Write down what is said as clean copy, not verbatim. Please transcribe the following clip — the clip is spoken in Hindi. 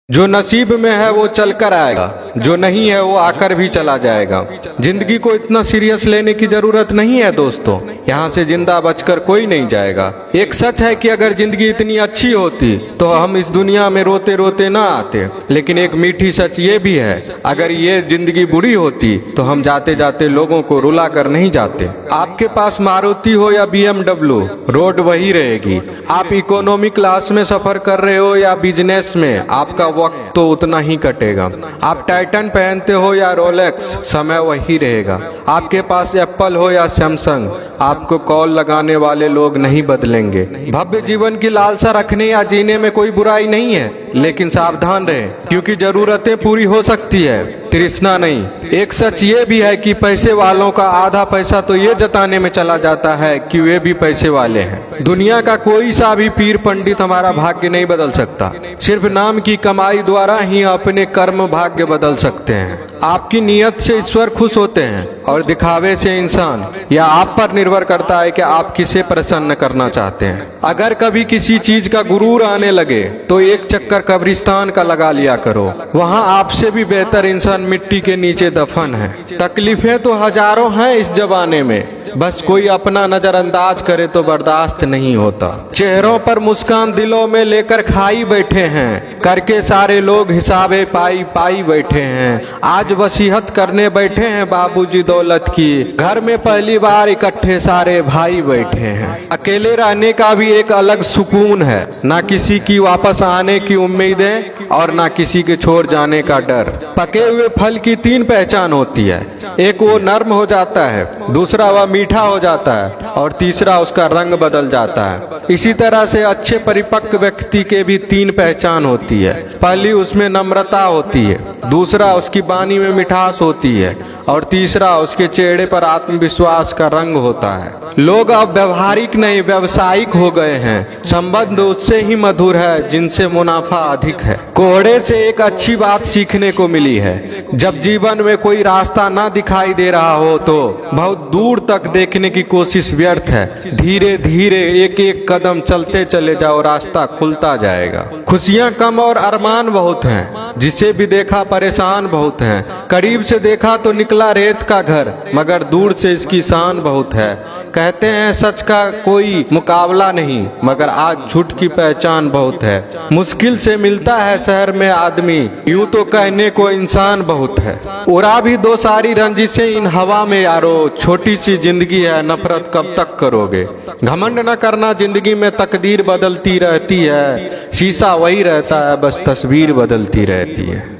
जो नसीब में है वो चल कर आएगा, जो नहीं है वो आकर भी चला जाएगा। जिंदगी को इतना सीरियस लेने की जरूरत नहीं है दोस्तों, यहाँ से जिंदा बचकर कोई नहीं जाएगा। एक सच है कि अगर जिंदगी इतनी अच्छी होती तो हम इस दुनिया में रोते रोते ना आते, लेकिन एक मीठी सच ये भी है, अगर ये जिंदगी बुरी होती तो हम जाते जाते लोगों को रुला कर नहीं जाते। आपके पास मारुति हो या BMW, रोड वही रहेगी। आप इकोनॉमी क्लास में सफर कर रहे हो या बिजनेस में, आपका वक्त तो उतना ही कटेगा। आप टाइटन पहनते हो या रोलेक्स, समय वही रहेगा। आपके पास एप्पल हो या सैमसंग, आपको कॉल लगाने वाले लोग नहीं बदलेंगे। भव्य जीवन की लालसा रखने या जीने में कोई बुराई नहीं है, लेकिन सावधान रहें, क्योंकि जरूरतें पूरी हो सकती है, तृष्णा नहीं। एक सच ये भी है कि पैसे वालों का आधा पैसा तो ये जताने में चला जाता है कि वे भी पैसे वाले हैं। दुनिया का कोई सा भी पीर पंडित हमारा भाग्य नहीं बदल सकता, सिर्फ नाम की कमाई द्वारा ही अपने कर्म भाग्य बदल सकते हैं। आपकी नीयत से ईश्वर खुश होते हैं और दिखावे से इंसान। यह आप पर निर्भर करता है कि आप किसे प्रसन्न करना चाहते हैं। अगर कभी किसी चीज का गुरूर आने लगे तो एक चक्कर कब्रिस्तान का लगा लिया करो, वहाँ आपसे भी बेहतर इंसान मिट्टी के नीचे दफन है। तकलीफें तो हजारों हैं इस जमाने में, बस कोई अपना नजरअंदाज करे तो बर्दाश्त नहीं होता। चेहरों पर मुस्कान दिलों में लेकर खाई बैठे हैं, करके सारे लोग हिसाबे पाई पाई बैठे हैं। आज वसीयत करने बैठे हैं बाबूजी दौलत की, घर में पहली बार इकट्ठे सारे भाई बैठे हैं। अकेले रहने का भी एक अलग सुकून है, ना किसी की वापस आने की उम्मीदें और ना किसी के छोड़ जाने का डर। पके हुए फल की तीन पहचान होती है, एक वो नर्म हो जाता है, दूसरा वह मीठा हो जाता है और तीसरा उसका रंग बदल जाता है। इसी तरह से अच्छे परिपक्व व्यक्ति के भी तीन पहचान होती है। पहली उसमें नम्रता होती है, दूसरा उसकी वाणी में मिठास होती है और तीसरा उसके चेहरे पर आत्मविश्वास का रंग होता है। लोग अब व्यवहारिक नहीं व्यावसायिक हो गए हैं। संबंध उससे ही मधुर है जिनसे मुनाफा अधिक है। कोहड़े से एक अच्छी बात सीखने को मिली है, जब जीवन में कोई रास्ता ना दिखाई दे रहा हो तो बहुत दूर तक देखने की कोशिश व्यर्थ है। धीरे धीरे एक एक कदम चलते चले जाओ, रास्ता खुलता जाएगा। खुशियां कम और अरमान बहुत हैं, जिसे भी देखा परेशान बहुत हैं। करीब से देखा तो निकला रेत का घर, मगर दूर से इसकी शान बहुत है। कहते हैं सच का कोई मुकाबला नहीं, मगर आज झूठ की पहचान बहुत है। मुश्किल से मिलता है शहर में आदमी, यूं तो कहने को इंसान बहुत है। उड़ा भी दो सारी रंजिशें इन हवा में यारो, छोटी सी जिंदगी है नफरत कब तक करोगे। घमंड न करना, जिंदगी में तकदीर बदलती रहती है, शीशा वही रहता है बस तस्वीर बदलती रहती है।